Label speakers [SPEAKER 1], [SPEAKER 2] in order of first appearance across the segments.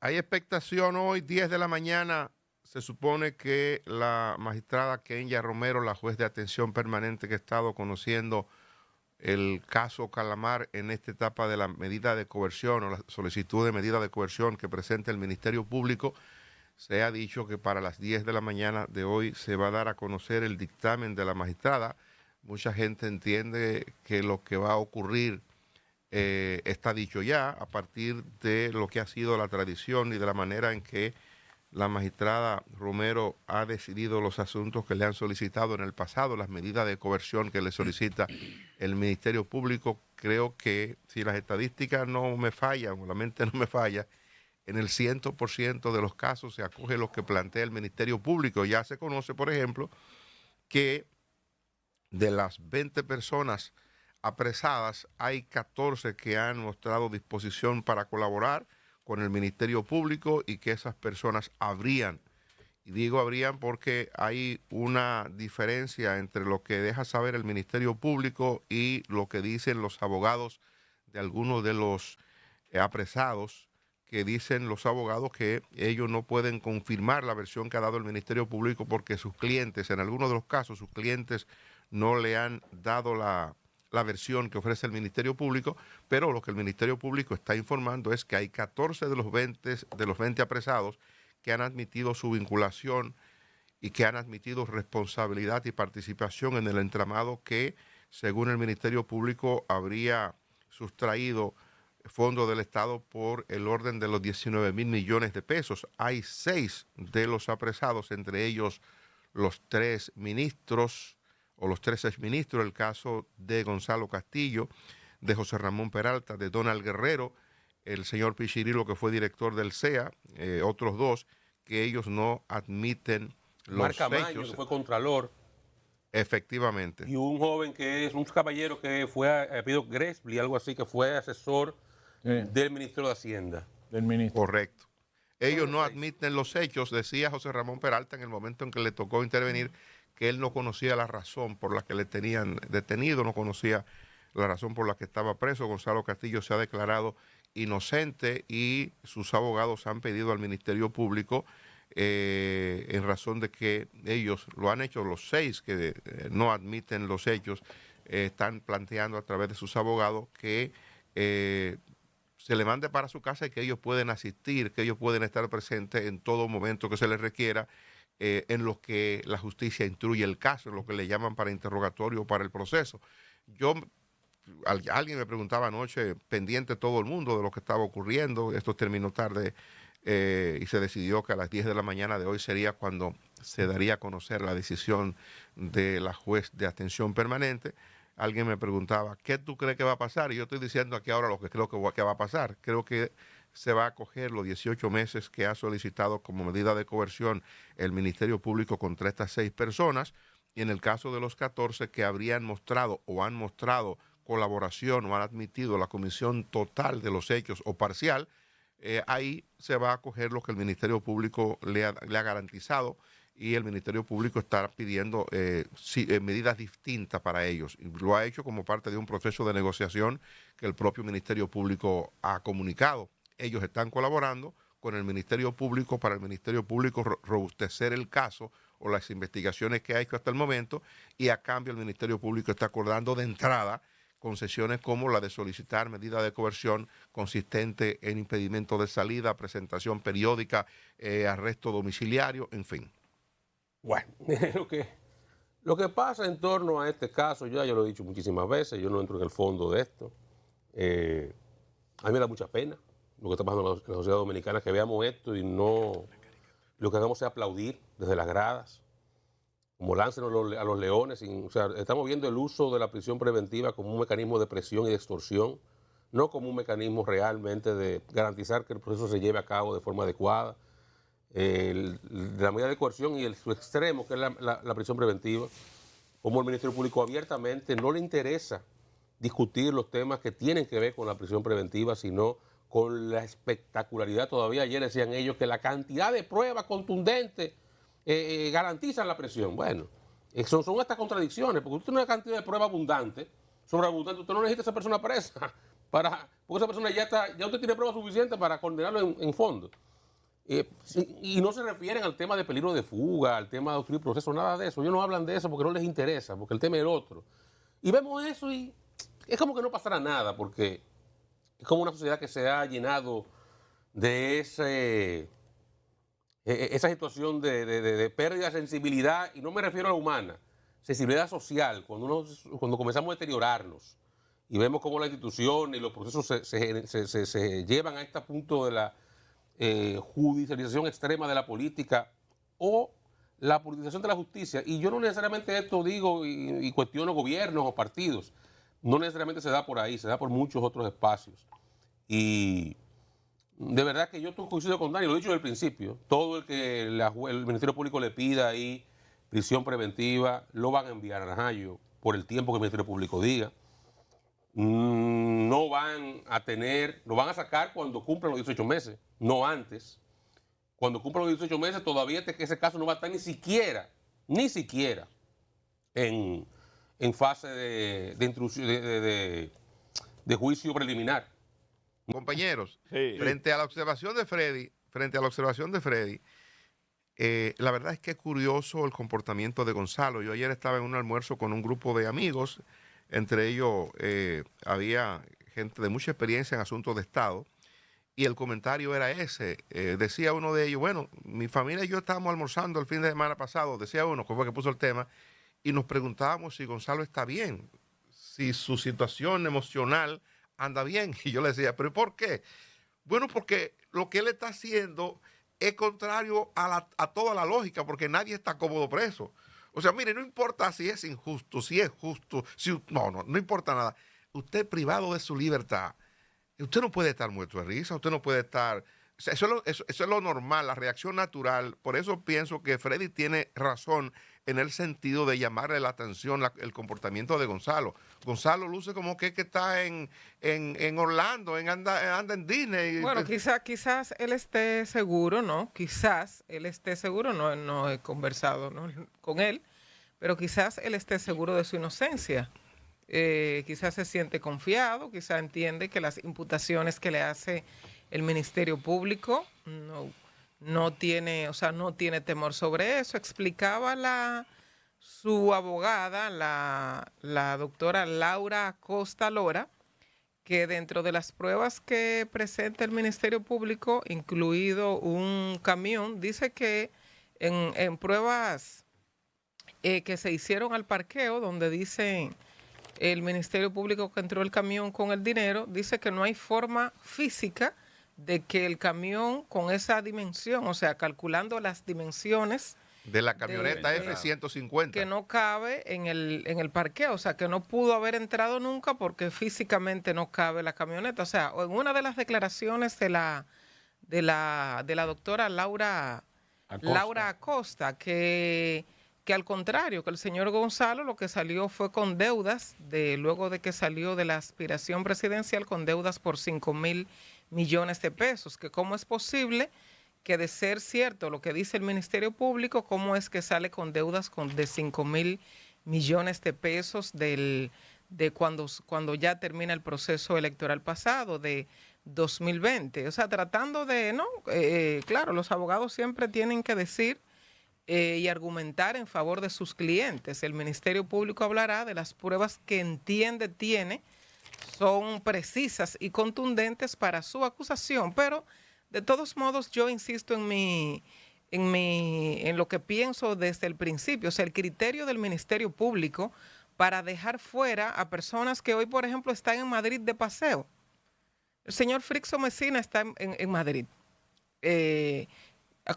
[SPEAKER 1] Hay expectación hoy, 10 de la mañana. Se supone que la magistrada Kenya Romero, la juez de atención permanente que ha estado conociendo el caso Calamar en esta etapa de la medida de coerción o la solicitud de medida de coerción que presenta el Ministerio Público, se ha dicho que para las 10 de la mañana de hoy se va a dar a conocer el dictamen de la magistrada. Mucha gente entiende que lo que va a ocurrir está dicho ya a partir de lo que ha sido la tradición y de la manera en que la magistrada Romero ha decidido los asuntos que le han solicitado en el pasado, las medidas de coerción que le solicita el Ministerio Público. Creo que si las estadísticas no me fallan o la mente no me falla, en el 100% de los casos se acoge lo que plantea el Ministerio Público. Ya se conoce, por ejemplo, que de las 20 personas apresadas, hay 14 que han mostrado disposición para colaborar con el Ministerio Público y que esas personas habrían, y digo habrían porque hay una diferencia entre lo que deja saber el Ministerio Público y lo que dicen los abogados de algunos de los apresados, que dicen los abogados que ellos no pueden confirmar la versión que ha dado el Ministerio Público porque sus clientes, en algunos de los casos, sus clientes no le han dado la versión que ofrece el Ministerio Público, pero lo que el Ministerio Público está informando es que hay 14 de los 20 apresados que han admitido su vinculación y que han admitido responsabilidad y participación en el entramado que, según el Ministerio Público, habría sustraído fondos del Estado por el orden de los 19,000 millones de pesos. Hay 6 de los apresados, entre ellos los 3 ministros o los 3 exministros, el caso de Gonzalo Castillo, de José Ramón Peralta, de Donald Guerrero, el señor Pichirilo, que fue director del CEA, otros 2, que ellos no admiten los
[SPEAKER 2] Mayo,
[SPEAKER 1] hechos.
[SPEAKER 2] que fue contralor.
[SPEAKER 1] Efectivamente.
[SPEAKER 2] Y un joven que es un caballero que fue, apellido Gresby, algo así, que fue asesor del Ministerio de Hacienda.
[SPEAKER 3] Del ministro.
[SPEAKER 1] Correcto. Ellos no admiten los hechos, decía José Ramón Peralta en el momento en que le tocó intervenir, que él no conocía la razón por la que le tenían detenido, no conocía la razón por la que estaba preso. Gonzalo Castillo se ha declarado inocente y sus abogados han pedido al Ministerio Público, en razón de que ellos lo han hecho, los 6 que no admiten los hechos, están planteando a través de sus abogados que se le mande para su casa y que ellos pueden asistir, que ellos pueden estar presentes en todo momento que se les requiera, en lo que la justicia instruye el caso, en lo que le llaman para interrogatorio o para el proceso. Alguien me preguntaba anoche, pendiente todo el mundo de lo que estaba ocurriendo, esto terminó tarde y se decidió que a las 10 de la mañana de hoy sería cuando se daría a conocer la decisión de la juez de atención permanente. Alguien me preguntaba, ¿qué tú crees que va a pasar? Y yo estoy diciendo aquí ahora lo que creo que va a pasar. Creo que se va a acoger los 18 meses que ha solicitado como medida de coerción el Ministerio Público contra estas 6 personas, y en el caso de los 14 que habrían mostrado o han mostrado colaboración o han admitido la comisión total de los hechos o parcial, ahí se va a acoger lo que el Ministerio Público le ha garantizado, y el Ministerio Público está pidiendo medidas distintas para ellos. Y lo ha hecho como parte de un proceso de negociación que el propio Ministerio Público ha comunicado. Ellos están colaborando con el Ministerio Público para el Ministerio Público robustecer el caso o las investigaciones que ha hecho hasta el momento, y a cambio el Ministerio Público está acordando de entrada concesiones como la de solicitar medida de coerción consistente en impedimento de salida, presentación periódica, arresto domiciliario, en fin.
[SPEAKER 2] Bueno, lo que pasa en torno a este caso, yo ya lo he dicho muchísimas veces, yo no entro en el fondo de esto. A mí me da mucha pena lo que está pasando en la sociedad dominicana, que veamos esto y no lo que hagamos sea aplaudir desde las gradas, como lancen a los leones. O sea, estamos viendo el uso de la prisión preventiva como un mecanismo de presión y de extorsión, no como un mecanismo realmente de garantizar que el proceso se lleve a cabo de forma adecuada. La medida de coerción y su extremo, que es la prisión preventiva, como el Ministerio Público abiertamente no le interesa discutir los temas que tienen que ver con la prisión preventiva, sino con la espectacularidad. Todavía ayer decían ellos que la cantidad de pruebas contundentes garantizan la presión. Bueno, son estas contradicciones, porque usted tiene una cantidad de pruebas abundante, sobreabundante, usted no necesita a esa persona presa, porque esa persona ya usted tiene pruebas suficientes para condenarlo en fondo. Y no se refieren al tema de peligro de fuga, al tema de obstruir proceso, nada de eso. Ellos no hablan de eso porque no les interesa, porque el tema es el otro. Y vemos eso y es como que no pasará nada, porque es como una sociedad que se ha llenado de esa situación de pérdida de sensibilidad, y no me refiero a la humana, sensibilidad social, cuando comenzamos a deteriorarnos y vemos cómo las instituciones y los procesos se llevan a este punto de la judicialización extrema de la política o la politización de la justicia. Y yo no necesariamente esto digo y cuestiono gobiernos o partidos, no necesariamente se da por ahí, se da por muchos otros espacios. Y de verdad que yo coincido con Dani, lo he dicho desde el principio, todo el que el Ministerio Público le pida ahí prisión preventiva, lo van a enviar a Najayo por el tiempo que el Ministerio Público diga. No van a tener, lo van a sacar cuando cumplan los 18 meses, no antes. Cuando cumplan los 18 meses, todavía ese caso no va a estar ni siquiera en fase de juicio preliminar.
[SPEAKER 1] Compañeros,
[SPEAKER 3] Sí.
[SPEAKER 1] frente a la observación de Freddy, la verdad es que es curioso el comportamiento de Gonzalo. Yo ayer estaba en un almuerzo con un grupo de amigos, entre ellos había gente de mucha experiencia en asuntos de Estado, y el comentario era ese. Decía uno de ellos, bueno, mi familia y yo estábamos almorzando el fin de semana pasado, decía uno, que fue que puso el tema, y nos preguntábamos si Gonzalo está bien, si su situación emocional anda bien. Y yo le decía, ¿pero por qué? Bueno, porque lo que él está haciendo es contrario a toda la lógica, porque nadie está cómodo preso. O sea, mire, no importa si es injusto, si es justo, no importa nada. Usted privado de su libertad, usted no puede estar muerto de risa, usted no puede estar... O sea, eso es lo normal, la reacción natural. Por eso pienso que Freddy tiene razón en el sentido de llamarle la atención el comportamiento de Gonzalo. Gonzalo luce como que está en Orlando, anda en Disney.
[SPEAKER 4] Bueno, quizás él esté seguro, ¿no? Quizás él esté seguro, no he conversado, ¿no?, con él, pero quizás él esté seguro de su inocencia. Quizás se siente confiado, quizás entiende que las imputaciones que le hace el Ministerio Público no tiene temor sobre eso. Explicaba su abogada, la doctora Laura Acosta Lora, que dentro de las pruebas que presenta el Ministerio Público, incluido un camión, dice que en pruebas que se hicieron al parqueo, donde dice el Ministerio Público que entró el camión con el dinero, dice que no hay forma física de que el camión con esa dimensión, o sea, calculando las dimensiones
[SPEAKER 1] de la camioneta F-150,
[SPEAKER 4] que no cabe en el parqueo, o sea, que no pudo haber entrado nunca porque físicamente no cabe la camioneta. O sea, en una de las declaraciones de la doctora Laura Acosta, que al contrario, que el señor Gonzalo lo que salió fue con deudas, luego de que salió de la aspiración presidencial, con deudas por 5,000 millones de pesos, que cómo es posible que, de ser cierto lo que dice el Ministerio Público, cómo es que sale con deudas de 5,000 millones de pesos de cuando ya termina el proceso electoral pasado de 2020. O sea, tratando de, ¿no? Claro, los abogados siempre tienen que decir y argumentar en favor de sus clientes. El Ministerio Público hablará de las pruebas que entiende tiene, son precisas y contundentes para su acusación, pero de todos modos yo insisto en lo que pienso desde el principio. O sea, el criterio del Ministerio Público para dejar fuera a personas que hoy, por ejemplo, están en Madrid de paseo. El señor Frixo Mesina está en Madrid.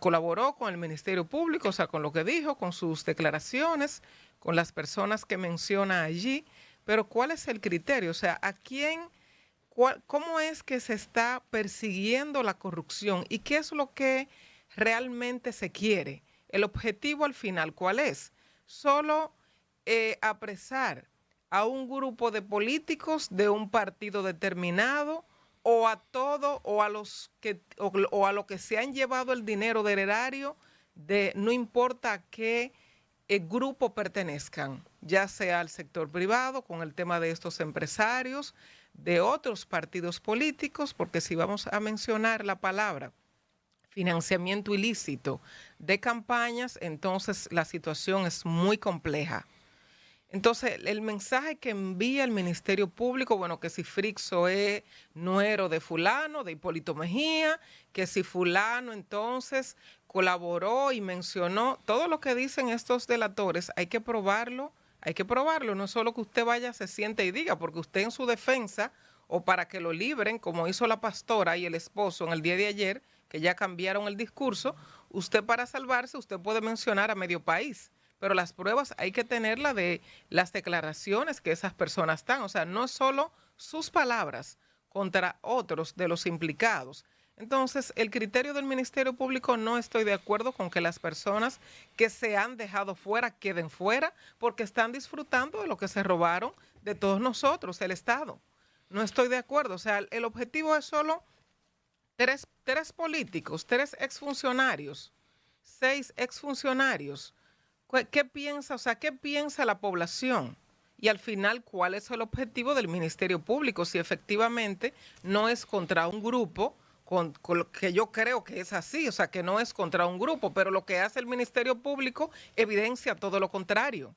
[SPEAKER 4] Colaboró con el Ministerio Público, o sea, con lo que dijo, con sus declaraciones, con las personas que menciona allí, pero ¿cuál es el criterio? O sea, ¿cómo es que se está persiguiendo la corrupción y qué es lo que realmente se quiere? El objetivo al final, ¿cuál es? Solo apresar a un grupo de políticos de un partido determinado, o a todo, o a lo que se han llevado el dinero del erario, no importa a qué grupo pertenezcan, ya sea al sector privado, con el tema de estos empresarios, de otros partidos políticos, porque si vamos a mencionar la palabra financiamiento ilícito de campañas, entonces la situación es muy compleja. Entonces, el mensaje que envía el Ministerio Público, bueno, que si Frixo es nuero de fulano, de Hipólito Mejía, que si fulano entonces colaboró y mencionó, todo lo que dicen estos delatores hay que probarlo, no es solo que usted vaya, se siente y diga, porque usted en su defensa o para que lo libren, como hizo la pastora y el esposo en el día de ayer, que ya cambiaron el discurso, usted para salvarse, usted puede mencionar a medio país. Pero las pruebas hay que tenerlas de las declaraciones que esas personas dan. O sea, no es solo sus palabras contra otros de los implicados. Entonces, el criterio del Ministerio Público no estoy de acuerdo con que las personas que se han dejado fuera queden fuera porque están disfrutando de lo que se robaron de todos nosotros, el Estado. No estoy de acuerdo. O sea, el objetivo es solo tres políticos, 3 exfuncionarios, 6 exfuncionarios. ¿Qué piensa, qué piensa la población? Y al final, ¿cuál es el objetivo del Ministerio Público? Si efectivamente no es contra un grupo, con lo que yo creo que es así, o sea, que no es contra un grupo, pero lo que hace el Ministerio Público evidencia todo lo contrario.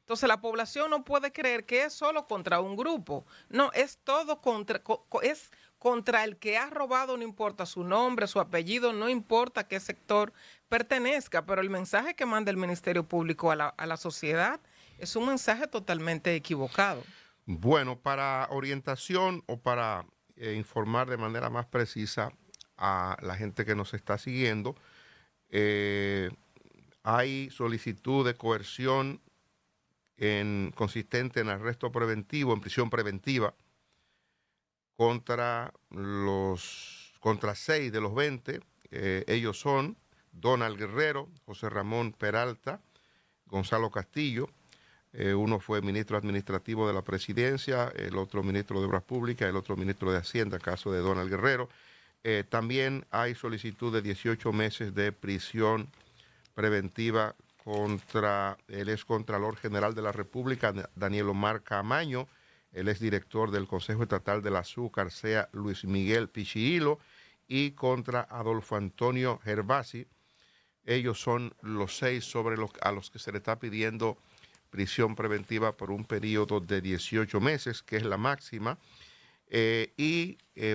[SPEAKER 4] Entonces, la población no puede creer que es solo contra un grupo. No, es todo contra el que ha robado, no importa su nombre, su apellido, no importa a qué sector pertenezca, pero el mensaje que manda el Ministerio Público a la sociedad es un mensaje totalmente equivocado.
[SPEAKER 1] Bueno, para orientación o para informar de manera más precisa a la gente que nos está siguiendo, hay solicitud de coerción consistente en arresto preventivo, en prisión preventiva, contra 6 de los 20. Ellos son Donald Guerrero, José Ramón Peralta, Gonzalo Castillo. Uno fue ministro administrativo de la presidencia, el otro ministro de Obras Públicas, el otro ministro de Hacienda, caso de Donald Guerrero. También hay solicitud de 18 meses de prisión preventiva contra el excontralor general de la República, Daniel Omar Camaño, el exdirector del Consejo Estatal del Azúcar, sea Luis Miguel Pichihilo, y contra Adolfo Antonio Gervasi. Ellos son los 6 a los que se le está pidiendo prisión preventiva por un periodo de 18 meses, que es la máxima.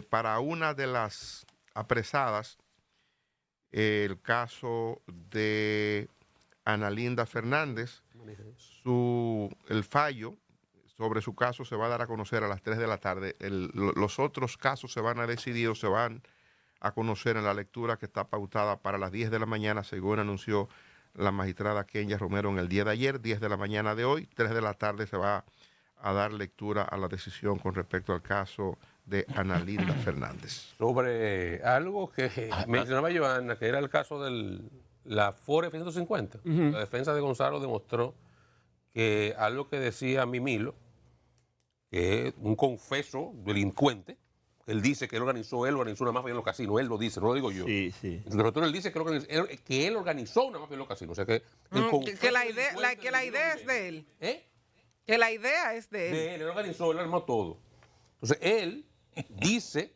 [SPEAKER 1] Para una de las apresadas, el caso de Ana Linda Fernández, el fallo sobre su caso se va a dar a conocer a las 3 de la tarde. Los otros casos se van a decidir o se van a conocer en la lectura que está pautada para las 10 de la mañana, según anunció la magistrada Kenya Romero en el día de ayer, 10 de la mañana de hoy, 3 de la tarde se va a dar lectura a la decisión con respecto al caso de Ana Linda Fernández.
[SPEAKER 2] Sobre algo que mencionaba Joana, que era el caso de la Ford F-150. La defensa de Gonzalo demostró que algo que decía Mimilo, que es un confeso delincuente, él dice que él organizó una mafia en los casinos, él lo dice, no lo digo yo.
[SPEAKER 3] Sí, sí.
[SPEAKER 2] Entonces él dice que él organizó una mafia en los casinos. O sea que
[SPEAKER 4] la idea es de él. Que la idea es de él.
[SPEAKER 2] De él organizó, él armó todo. Entonces él dice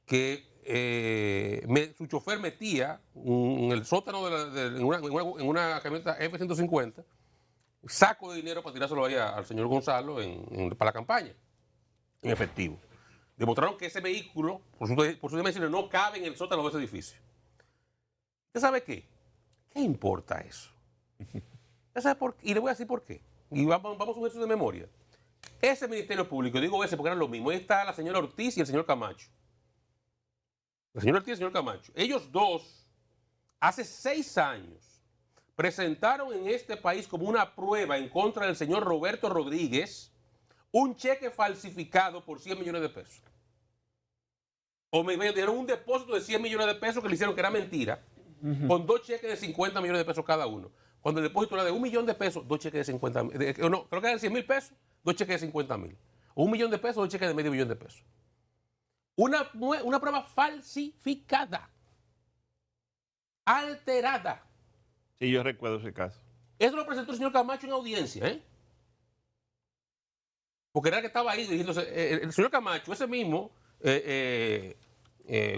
[SPEAKER 2] que su chofer metía en el sótano en una camioneta F-150 saco de dinero para tirárselo ahí al señor Gonzalo para la campaña, en efectivo. Demostraron que ese vehículo, por sus dimensiones, no cabe en el sótano de ese edificio. ¿Usted sabe qué? ¿Qué importa eso? ¿Usted sabe por qué? Y le voy a decir por qué. Y vamos a un ejercicio de memoria. Ese Ministerio Público, digo ese porque eran lo mismo, ahí está la señora Ortiz y el señor Camacho. La señora Ortiz y el señor Camacho. Ellos dos, hace 6 años, presentaron en este país como una prueba en contra del señor Roberto Rodríguez un cheque falsificado por 100 millones de pesos. O me dieron un depósito de 100 millones de pesos que le hicieron que era mentira, con 2 cheques de 50 millones de pesos cada uno. Cuando el depósito era de 1 millón de pesos, 2 cheques de 50 mil. No, creo que eran 100 mil pesos, 2 cheques de 50 mil. O 1 millón de pesos, 2 cheques de medio millón de pesos. Una prueba falsificada, alterada.
[SPEAKER 3] Sí, yo recuerdo ese caso.
[SPEAKER 2] Eso lo presentó el señor Camacho en audiencia, ¿eh? Porque era el que estaba ahí dirigiéndose. El señor Camacho, ese mismo,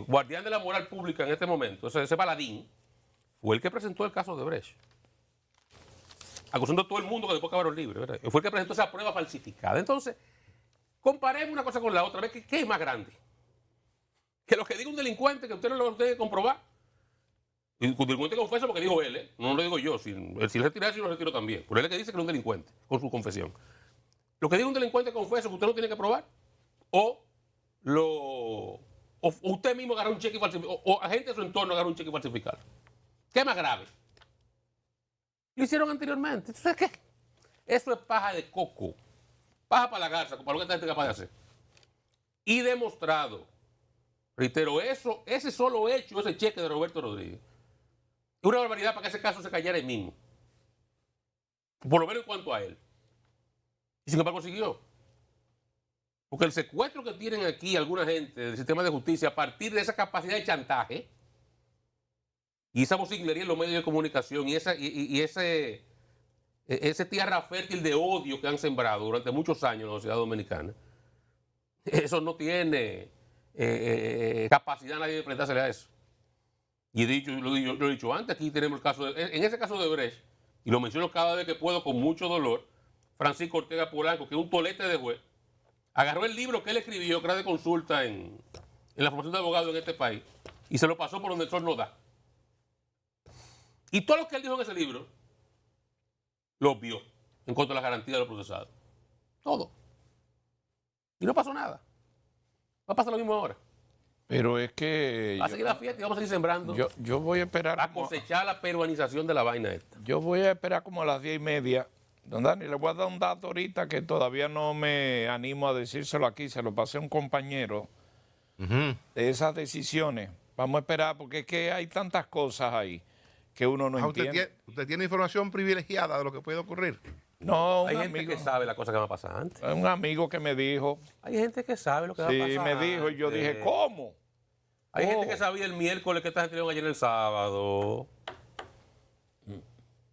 [SPEAKER 2] guardián de la moral pública en este momento, ese paladín, fue el que presentó el caso de Brecht. Acusando a todo el mundo que después acabaron libres, ¿verdad? Fue el que presentó esa prueba falsificada. Entonces, comparemos una cosa con la otra. ¿Qué es más grande? Que lo que diga un delincuente que usted no lo tiene que comprobar. Y un delincuente confesa porque dijo él, ¿eh? No lo digo yo. Si él retira eso, yo lo retiro también. Pero él es el que dice que es un delincuente, con su confesión. Lo que diga un delincuente confeso que usted no tiene que probar. O usted mismo agarra un cheque falsificado. O agente de su entorno agarra un cheque falsificado. ¿Qué es más grave? Lo hicieron anteriormente. Entonces, ¿qué? Eso es paja de coco. Paja para la garza, para lo que esta gente es capaz de hacer. Y demostrado. Reitero, ese solo hecho, ese cheque de Roberto Rodríguez, es una barbaridad para que ese caso se callara el mismo. Por lo menos en cuanto a él. Y sin embargo siguió. Porque el secuestro que tienen aquí alguna gente del sistema de justicia a partir de esa capacidad de chantaje y esa vocinglería en los medios de comunicación y ese tierra fértil de odio que han sembrado durante muchos años en la sociedad dominicana, eso no tiene capacidad nadie de enfrentarse a eso. Y lo he dicho antes, aquí tenemos el caso, en ese caso de Brecht, y lo menciono cada vez que puedo con mucho dolor, Francisco Ortega Polanco, que es un tolete de juez, agarró el libro que él escribió, que era de consulta en la formación de abogados en este país, y se lo pasó por donde el sol no da. Y todo lo que él dijo en ese libro, lo vio en cuanto a la garantía de los procesados. Todo. Y no pasó nada. Va a pasar lo mismo ahora.
[SPEAKER 3] Pero es que...
[SPEAKER 2] Va a seguir la fiesta y vamos a seguir sembrando.
[SPEAKER 3] Yo voy a esperar...
[SPEAKER 2] A cosechar la peruanización de la vaina esta.
[SPEAKER 3] Yo voy a esperar como a las 10:30. Don Dani, le voy a dar un dato ahorita que todavía no me animo a decírselo aquí. Se lo pasé a un compañero de esas decisiones. Vamos a esperar porque es que hay tantas cosas ahí que uno no entiende.
[SPEAKER 1] ¿Usted tiene información privilegiada de lo que puede ocurrir?
[SPEAKER 3] No,
[SPEAKER 2] hay gente que sabe la cosa que va a pasar antes.
[SPEAKER 3] Un amigo que me dijo.
[SPEAKER 2] Hay gente que sabe lo que va a pasar.
[SPEAKER 3] Sí, me dijo y yo dije, ¿cómo?
[SPEAKER 2] Hay gente que sabía el miércoles que esta gente iba ayer el sábado.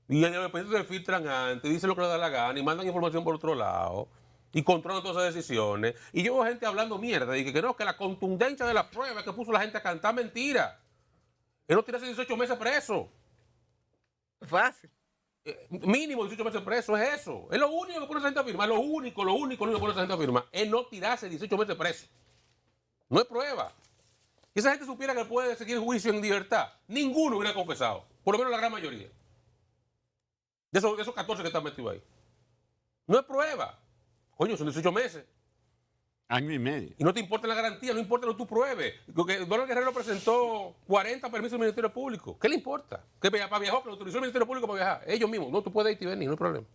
[SPEAKER 2] Y en el presidente se filtran antes, dicen lo que les da la gana y mandan información por otro lado y controlan todas esas decisiones. Y yo veo gente hablando mierda y que no, que la contundencia de la prueba que puso la gente a cantar mentira. Él no tirarse 18 meses preso.
[SPEAKER 4] Fácil.
[SPEAKER 2] Mínimo 18 meses preso, es eso. Es lo único que pone esa gente a firmar, lo único que pone esa gente a firmar es no tirarse 18 meses preso. No es prueba. Si esa gente supiera que puede seguir juicio en libertad, ninguno hubiera confesado. Por lo menos la gran mayoría. De esos 14 que están metidos ahí. No es prueba. Coño, son 18 meses.
[SPEAKER 3] Año y medio.
[SPEAKER 2] Y no te importa la garantía, no importa lo que tú pruebes. Porque Donald Guerrero presentó 40 permisos del Ministerio Público. ¿Qué le importa? Que para viajar, que lo autorizó el Ministerio Público para viajar. Ellos mismos. No, tú puedes ir y venir, no hay problema.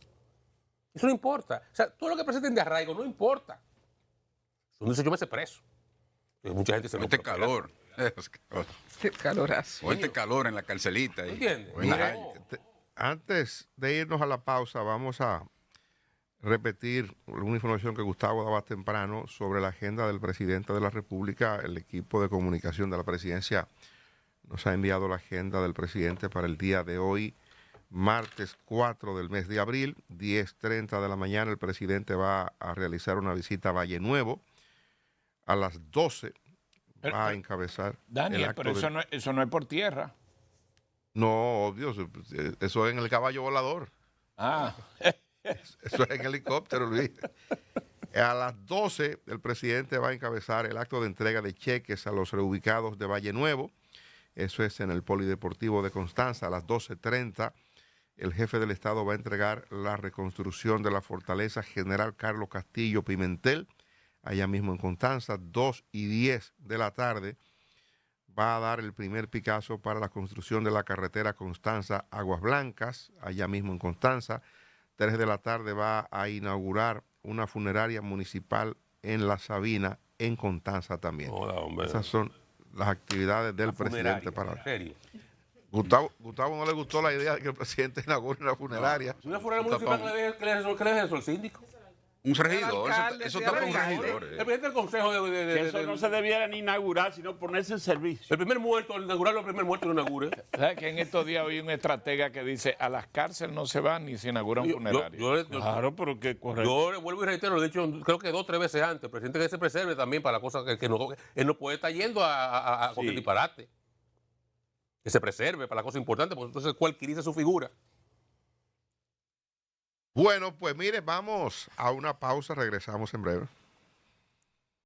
[SPEAKER 2] Eso no importa. O sea, todo lo que presenten de arraigo no importa. Son 18 meses presos. Mucha gente se
[SPEAKER 5] Este calor.
[SPEAKER 4] Qué calorazo.
[SPEAKER 5] O este calor en la carcelita.
[SPEAKER 2] ¿Entiendes?
[SPEAKER 5] O en la
[SPEAKER 2] No.
[SPEAKER 5] calle.
[SPEAKER 1] Antes de irnos a la pausa, vamos a repetir una información que Gustavo daba temprano sobre la agenda del presidente de la República. El equipo de comunicación de la presidencia nos ha enviado la agenda del presidente para el día de hoy, martes 4 del mes de abril, 10:30 de la mañana. El presidente va a realizar una visita a Valle Nuevo. A las 12 va a encabezar
[SPEAKER 3] Daniel,
[SPEAKER 1] el acto
[SPEAKER 3] pero eso no es por tierra.
[SPEAKER 1] No, obvio, eso es en el caballo volador.
[SPEAKER 3] Ah.
[SPEAKER 1] Eso es en helicóptero, Luis. A las 12 el presidente va a encabezar el acto de entrega de cheques a los reubicados de Valle Nuevo. Eso es en el Polideportivo de Constanza. A las 12:30 el jefe del Estado va a entregar la reconstrucción de la fortaleza General Carlos Castillo Pimentel, allá mismo en Constanza. 2:10 de la tarde va a dar el primer picazo para la construcción de la carretera Constanza-Aguas Blancas, allá mismo en Constanza. 3 de la tarde va a inaugurar una funeraria municipal en La Sabina, en Constanza también.
[SPEAKER 2] Hola, hombre.
[SPEAKER 1] Esas son las actividades del presidente para
[SPEAKER 2] ¿En serio?
[SPEAKER 1] Gustavo no le gustó la idea de que el presidente inaugure una funeraria.
[SPEAKER 2] Una funeraria municipal que le deje eso al síndico.
[SPEAKER 5] Un regidor,
[SPEAKER 4] alcalde,
[SPEAKER 5] eso
[SPEAKER 4] sí,
[SPEAKER 5] está con un
[SPEAKER 4] alcalde.
[SPEAKER 5] regidor.
[SPEAKER 2] El presidente del consejo
[SPEAKER 6] Que eso no se debiera ni inaugurar, sino ponerse en servicio.
[SPEAKER 2] el primer muerto, al inaugurarlo, el primer muerto lo inaugure.
[SPEAKER 3] ¿Sabes que en estos días hay un estratega que dice a las cárceles no se van ni se inauguran funerarios?
[SPEAKER 6] Claro, pero que correcto.
[SPEAKER 2] Yo vuelvo y reitero, lo he dicho creo que 2 o 3 veces antes, el presidente que se preserve también para la cosa que no, él no puede estar yendo a cualquier disparate. Que se preserve para la cosa importante, porque entonces cualquieriza su figura.
[SPEAKER 1] Bueno, pues mire, vamos a una pausa, regresamos en breve.